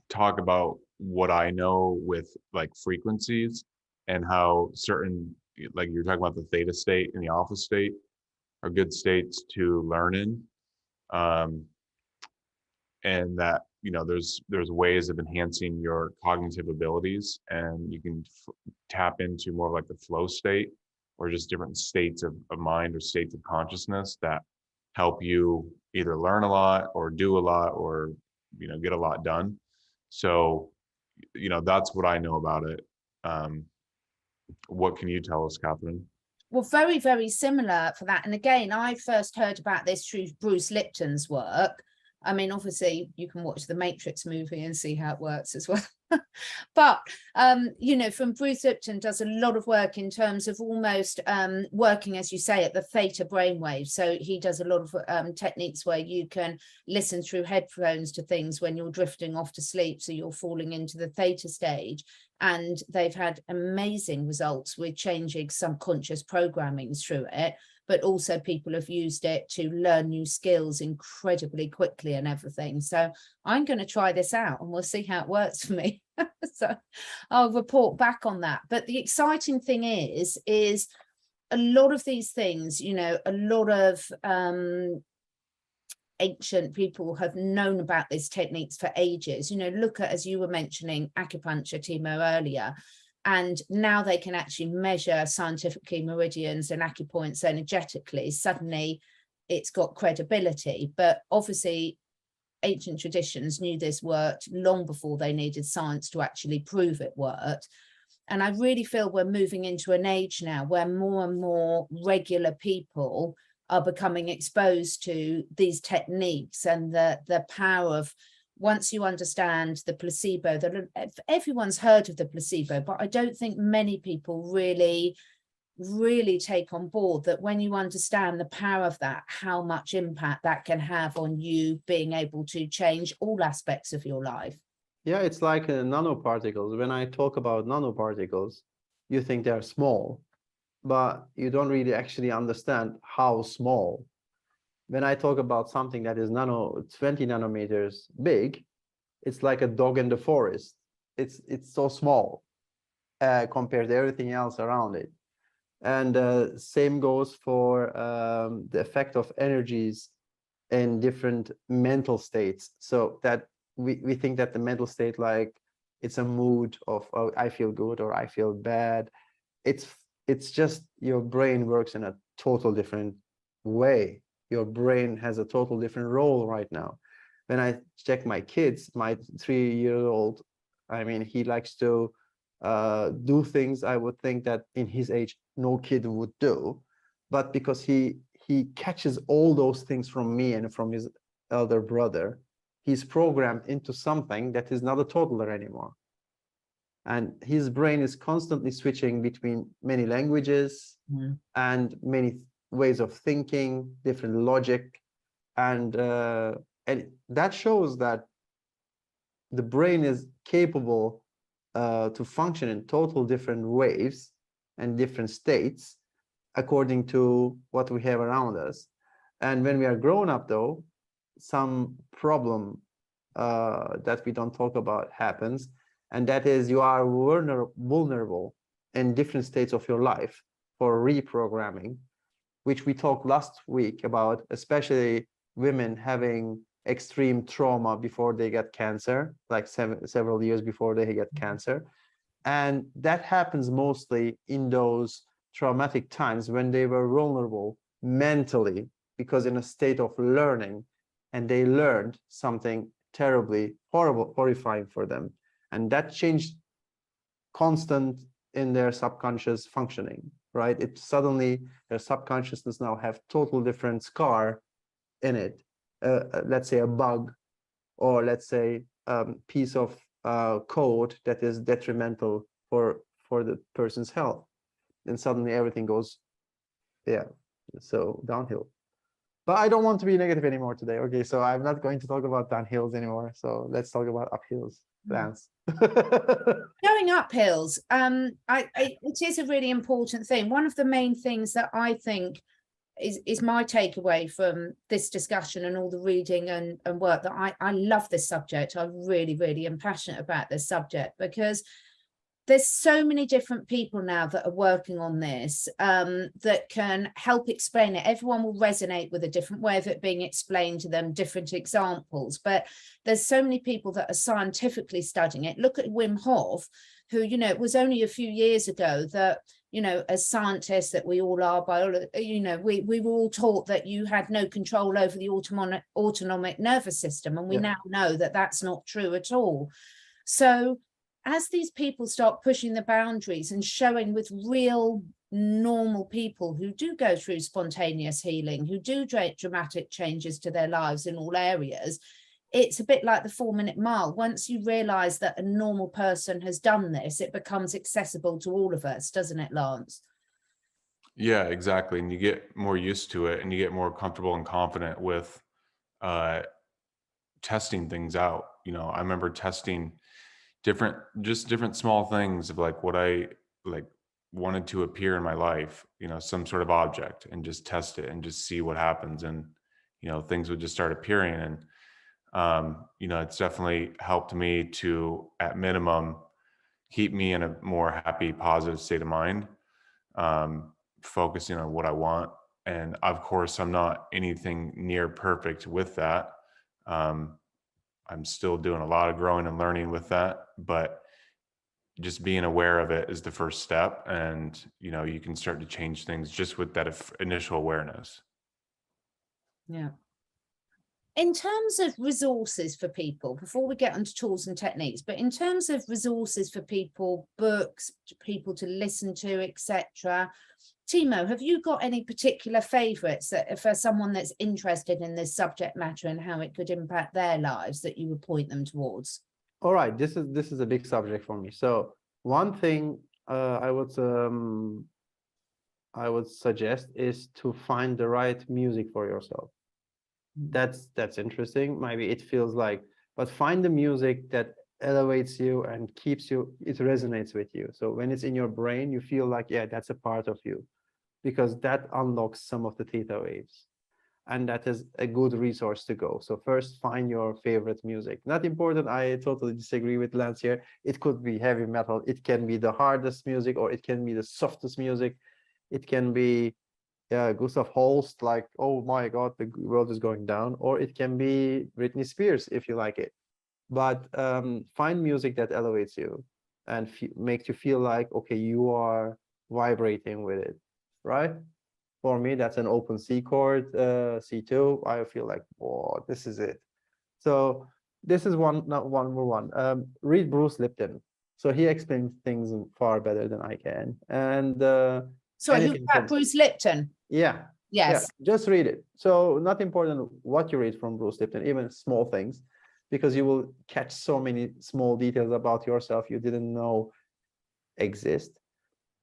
Speaker 3: talk about what I know with like frequencies and how certain, like you're talking about the theta state and the alpha state are good states to learn in. And that, you know, there's ways of enhancing your cognitive abilities, and you can tap into more like the flow state, or just different states of mind or states of consciousness that help you either learn a lot or do a lot, or, you know, get a lot done. So, you know, that's what I know about it. What can you tell us, Catherine?
Speaker 1: Well, very, very similar for that. And again, I first heard about this through Bruce Lipton's work. I mean, obviously, you can watch the Matrix movie and see how it works as well. But, you know, from Bruce Lipton does a lot of work in terms of almost working, as you say, at the theta brainwave. So he does a lot of techniques where you can listen through headphones to things when you're drifting off to sleep. So you're falling into the theta stage. And they've had amazing results with changing subconscious programming through it. But also people have used it to learn new skills incredibly quickly and everything. So I'm going to try this out and we'll see how it works for me. So I'll report back on that. But the exciting thing is a lot of these things, you know, a lot of ancient people have known about these techniques for ages. You know, look at, as you were mentioning, acupuncture, Timo, earlier. And now they can actually measure scientifically meridians and acupoints energetically. Suddenly it's got credibility. But obviously ancient traditions knew this worked long before they needed science to actually prove it worked. And I really feel we're moving into an age now where more and more regular people are becoming exposed to these techniques and the power of, once you understand the placebo, that everyone's heard of the placebo, but I don't think many people really take on board that when you understand the power of that, how much impact that can have on you being able to change all aspects of your life.
Speaker 2: Yeah, it's like nanoparticles. When I talk about nanoparticles, you think they're small, but you don't really actually understand how small. When I talk about something that is 20 nanometers big, it's like a dog in the forest. It's so small compared to everything else around it. And same goes for the effect of energies in different mental states. So that we think that the mental state, like it's a mood of, oh, I feel good or I feel bad. It's just your brain works in a total different way. Your brain has a total different role right now. When I check my kids, my 3-year-old, I mean, he likes to do things I would think that in his age no kid would do, but because he catches all those things from me and from his elder brother, he's programmed into something that is not a toddler anymore. And his brain is constantly switching between many languages and many ways of thinking, different logic, and that shows that the brain is capable to function in total different waves and different states according to what we have around us. And when we are grown up, though, some problem that we don't talk about happens, and that is you are vulnerable in different states of your life for reprogramming, which we talked last week about, especially women having extreme trauma before they get cancer, like several years before they get cancer. And that happens mostly in those traumatic times when they were vulnerable mentally, because in a state of learning, and they learned something terribly horrible, horrifying for them. And that changed constant in their subconscious functioning, right? It suddenly, their subconsciousness now have total different scar in it. Let's say a bug, or let's say piece of code that is detrimental for the person's health. And suddenly everything goes, so downhill. But I don't want to be negative anymore today. Okay, so I'm not going to talk about downhills anymore. So let's talk about uphills. Lance.
Speaker 1: Going up hills, it is a really important thing. One of the main things that I think is my takeaway from this discussion and all the reading and work, that I love this subject. I really, really am passionate about this subject, because there's so many different people now that are working on this, that can help explain it. Everyone will resonate with a different way of it being explained to them, different examples, but there's so many people that are scientifically studying it. Look at Wim Hof, who, you know, it was only a few years ago that, you know, as scientists that we all are, you know, we were all taught that you had no control over the autonomic nervous system, and we now know that that's not true at all. So as these people start pushing the boundaries and showing with real normal people who do go through spontaneous healing, who do dramatic changes to their lives in all areas, it's a bit like the 4-minute mile. Once you realize that a normal person has done this, it becomes accessible to all of us, doesn't it, Lance?
Speaker 3: Yeah, exactly. And you get more used to it, and you get more comfortable and confident with testing things out. You know, I remember testing different small things of like what I like wanted to appear in my life, you know, some sort of object, and just test it and just see what happens. And, you know, things would just start appearing. And, you know, it's definitely helped me to, at minimum, keep me in a more happy, positive state of mind, focusing on what I want. And of course, I'm not anything near perfect with that. I'm still doing a lot of growing and learning with that, but just being aware of it is the first step. And, you know, you can start to change things just with that initial awareness.
Speaker 1: Yeah. In terms of resources for people, before we get onto tools and techniques, but in terms of resources for people, books, people to listen to, etc., Timo, have you got any particular favorites that for someone that's interested in this subject matter and how it could impact their lives that you would point them towards?
Speaker 2: All right, this is a big subject for me. So one thing I would suggest is to find the right music for yourself. That's interesting. Maybe it feels like, but find the music that elevates you and keeps you, it resonates with you. So when it's in your brain, you feel like, yeah, that's a part of you, because that unlocks some of the theta waves. And that is a good resource to go. So first, find your favorite music. Not important. I totally disagree with Lance here. It could be heavy metal. It can be the hardest music, or it can be the softest music. It can be Gustav Holst, like, oh my God, the world is going down. Or it can be Britney Spears, if you like it. But find music that elevates you and makes you feel like, okay, you are vibrating with it, right? For me, that's an open C chord, C2. I feel like, oh, this is it. So this is not one more one. Read Bruce Lipton. So he explains things far better than I can. And
Speaker 1: sorry, who's that? Bruce Lipton?
Speaker 2: Yeah.
Speaker 1: Yes.
Speaker 2: Yeah, just read it. So not important what you read from Bruce Lipton, even small things, because you will catch so many small details about yourself you didn't know exist.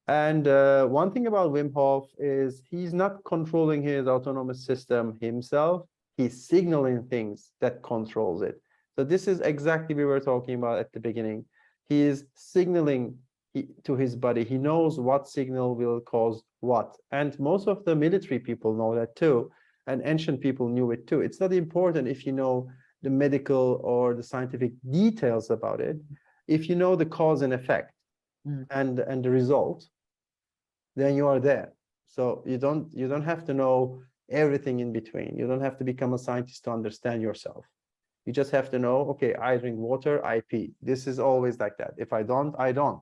Speaker 2: And one thing about Wim Hof is he's not controlling his autonomous system himself. He's signaling things that controls it. So this is exactly we were talking about at the beginning. He is signaling to his body. He knows what signal will cause what. And most of the military people know that too. And ancient people knew it too. It's not important if you know the medical or the scientific details about it. If you know the cause and effect and the result, then you are there. So you don't have to know everything in between. You don't have to become a scientist to understand yourself. You just have to know, okay, I drink water, I pee. This is always like that. If I don't, I don't.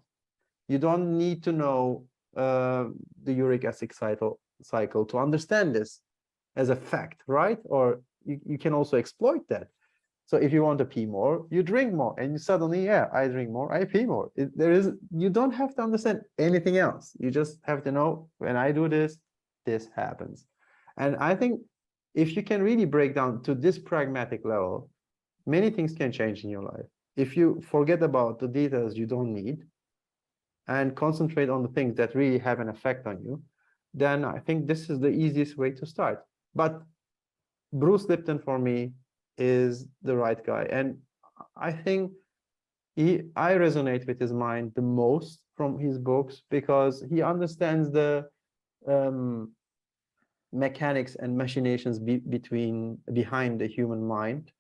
Speaker 2: You don't need to know the uric acid cycle to understand this as a fact, right? Or you can also exploit that. So if you want to pee more, you drink more, and you suddenly, yeah, I drink more, I pee more. You don't have to understand anything else. You just have to know, when I do this, this happens. And I think if you can really break down to this pragmatic level, many things can change in your life. If you forget about the details you don't need and concentrate on the things that really have an effect on you, then I think this is the easiest way to start. But Bruce Lipton, for me, is the right guy. And I think I resonate with his mind the most from his books, because he understands the mechanics and machinations behind the human mind.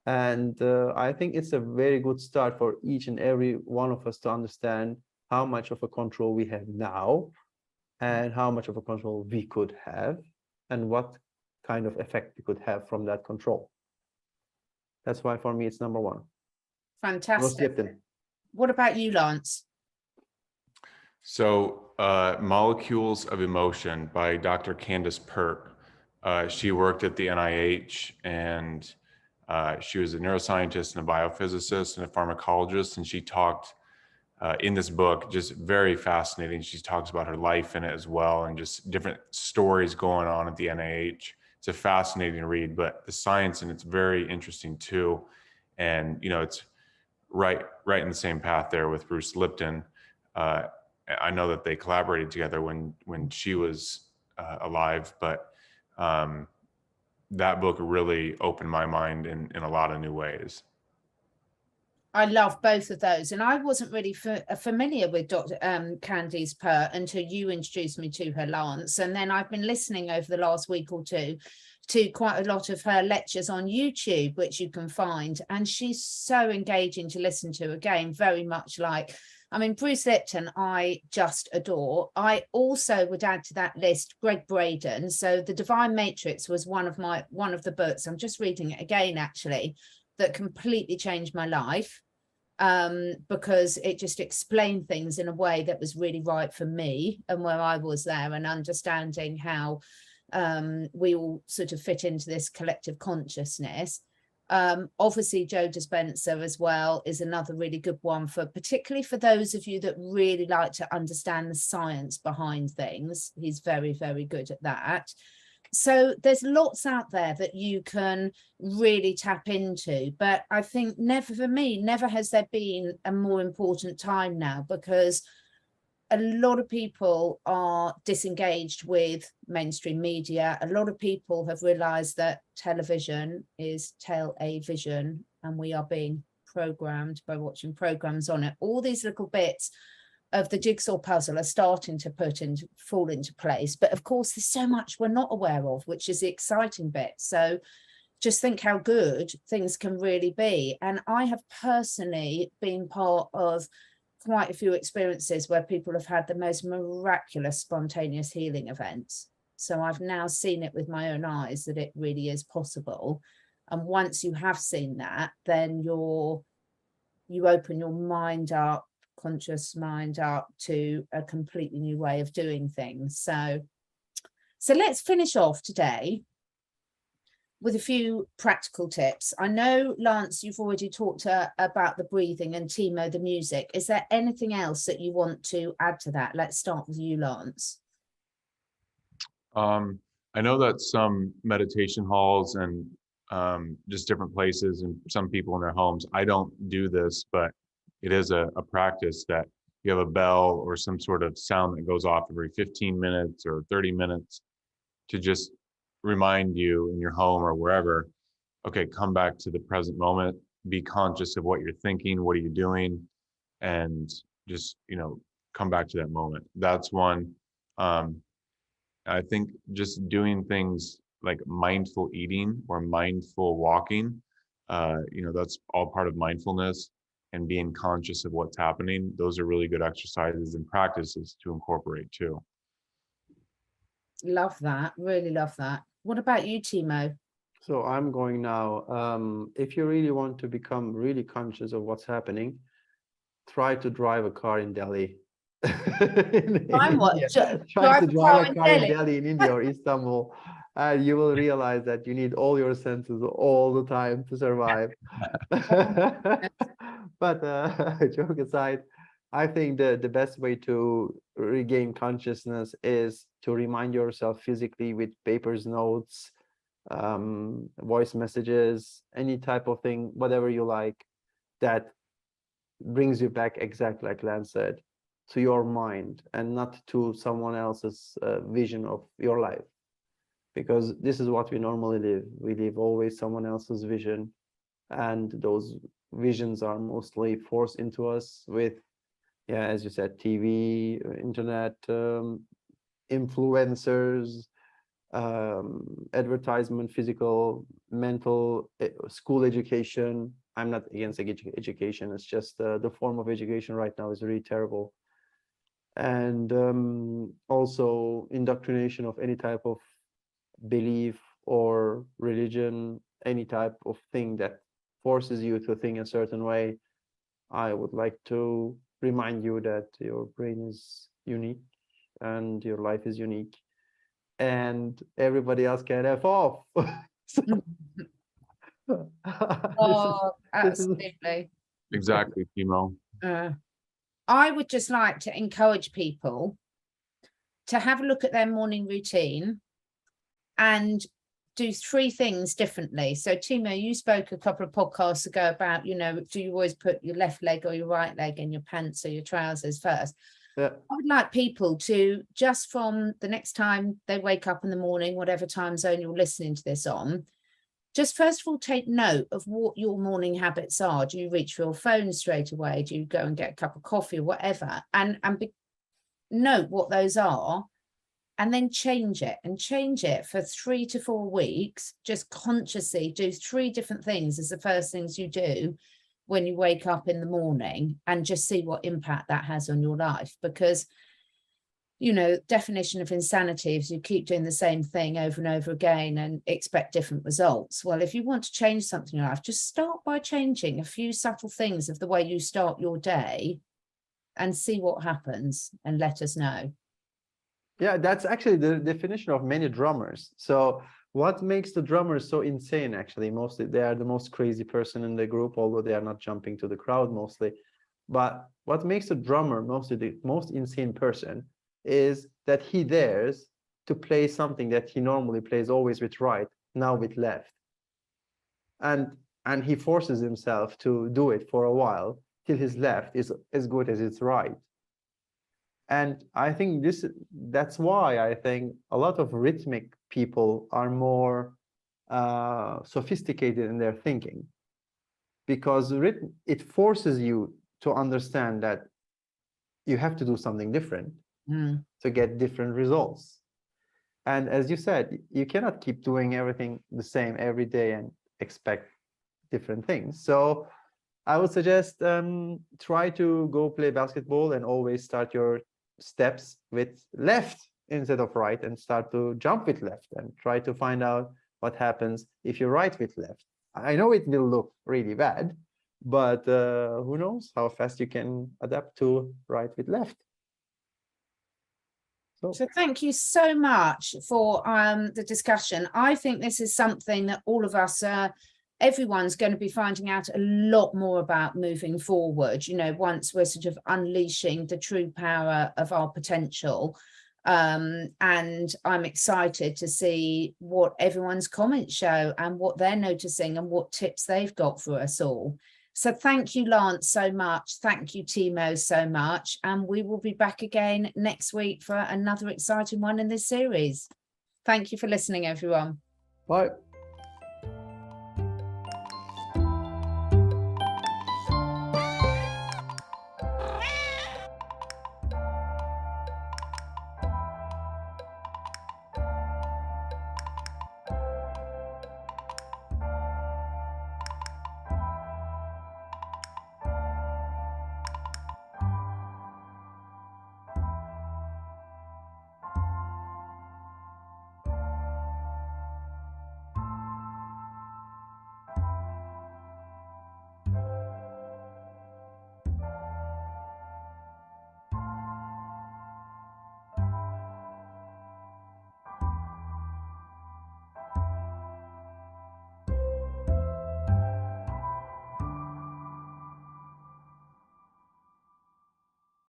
Speaker 2: And I think it's a very good start for each and every one of us to understand how much of a control we have now and how much of a control we could have and what kind of effect we could have from that control. That's why for me it's number one.
Speaker 1: Fantastic. What about you, Lance?
Speaker 3: So Molecules of Emotion by Dr. Candace Pert. She worked at the NIH, and she was a neuroscientist and a biophysicist and a pharmacologist, and she talked in this book, just very fascinating. She talks about her life in it as well, and just different stories going on at the NIH. It's a fascinating read, but the science in it's very interesting too. And it's right in the same path there with Bruce Lipton. I know that they collaborated together when she was alive, but that book really opened my mind in a lot of new ways.
Speaker 1: I love both of those, and I wasn't really familiar with Dr. Candace Pert until you introduced me to her, Lance. And then I've been listening over the last week or two to quite a lot of her lectures on YouTube, which you can find. And she's so engaging to listen to. Again, very much like, I mean, Bruce Lipton, I just adore. I also would add to that list Greg Braden. So The Divine Matrix was one of the books. I'm just reading it again, actually, that completely changed my life, because it just explained things in a way that was really right for me and where I was there, and understanding how we all sort of fit into this collective consciousness. Obviously Joe Dispenza as well is another really good one, particularly for those of you that really like to understand the science behind things. He's very, very good at that. So there's lots out there that you can really tap into, but I think never has there been a more important time now, because a lot of people are disengaged with mainstream media. A lot of people have realized that television is tell-a-vision, and we are being programmed by watching programs on it. All these little bits of the jigsaw puzzle are starting to fall into place. But of course, there's so much we're not aware of, which is the exciting bit. So just think how good things can really be. And I have personally been part of quite a few experiences where people have had the most miraculous spontaneous healing events. So I've now seen it with my own eyes that it really is possible. And once you have seen that, then you open your mind up, conscious mind up, to a completely new way of doing things. So let's finish off today with a few practical tips. I know, Lance, you've already talked about the breathing, and Timo, the music. Is there anything else that you want to add to that? Let's start with you, Lance.
Speaker 3: I know that some meditation halls and just different places, and some people in their homes, I don't do this, but it is a practice that you have a bell or some sort of sound that goes off every 15 minutes or 30 minutes to just remind you in your home or wherever, okay, come back to the present moment, be conscious of what you're thinking, what are you doing, and just, come back to that moment. That's one. I think just doing things like mindful eating or mindful walking, that's all part of mindfulness, and being conscious of what's happening. Those are really good exercises and practices to incorporate too.
Speaker 1: Love that. Really love that. What about you, Timo?
Speaker 2: So I'm going now. If you really want to become really conscious of what's happening, try to drive a car in Delhi. Try to drive a car in Delhi, in India or Istanbul, and you will realize that you need all your senses all the time to survive. But joke aside, I think the best way to regain consciousness is to remind yourself physically with papers, notes, voice messages, any type of thing, whatever you like, that brings you back, exactly like Lance said, to your mind and not to someone else's vision of your life. Because this is what we normally live. We live always someone else's vision, and those visions are mostly forced into us with, as you said, TV, internet, influencers, advertisement, physical, mental, school education. I'm not against education. It's just the form of education right now is really terrible. And also indoctrination of any type of belief or religion, any type of thing that forces you to think a certain way. I would like to remind you that your brain is unique and your life is unique, and everybody else can F off. So,
Speaker 1: Oh,
Speaker 2: this is
Speaker 1: absolutely.
Speaker 3: Exactly, Timo.
Speaker 1: I would just like to encourage people to have a look at their morning routine and do 3 things differently. So Timo, you spoke a couple of podcasts ago about, you know, do you always put your left leg or your right leg in your pants or your trousers first?
Speaker 2: Yeah.
Speaker 1: I would like people to, just from the next time they wake up in the morning, whatever time zone you're listening to this on, just first of all, take note of what your morning habits are. Do you reach for your phone straight away? Do you go and get a cup of coffee or whatever? And note what those are, and then change it for 3 to 4 weeks. Just consciously do 3 different things as the first things you do when you wake up in the morning, and just see what impact that has on your life. Because, you know, definition of insanity is you keep doing the same thing over and over again and expect different results. Well, if you want to change something in your life, just start by changing a few subtle things of the way you start your day and see what happens, and let us know.
Speaker 2: Yeah, that's actually the definition of many drummers. So what makes the drummers so insane? Actually, mostly they are the most crazy person in the group, although they are not jumping to the crowd mostly. But what makes a drummer mostly the most insane person is that he dares to play something that he normally plays always with right, now with left. And he forces himself to do it for a while till his left is as good as his right. And I think that's why I think a lot of rhythmic people are more sophisticated in their thinking, because it forces you to understand that you have to do something different to get different results. And as you said, you cannot keep doing everything the same every day and expect different things. So I would suggest try to go play basketball and always start your steps with left instead of right, and start to jump with left, and try to find out what happens if you right with left. I know it will look really bad, but who knows how fast you can adapt to right with left.
Speaker 1: So thank you so much for the discussion. I think this is something that all of us, everyone's going to be finding out a lot more about moving forward, you know, once we're sort of unleashing the true power of our potential. And I'm excited to see what everyone's comments show and what they're noticing and what tips they've got for us all. So thank you, Lance, so much. Thank you, Timo, so much. And we will be back again next week for another exciting one in this series. Thank you for listening, everyone.
Speaker 2: Bye.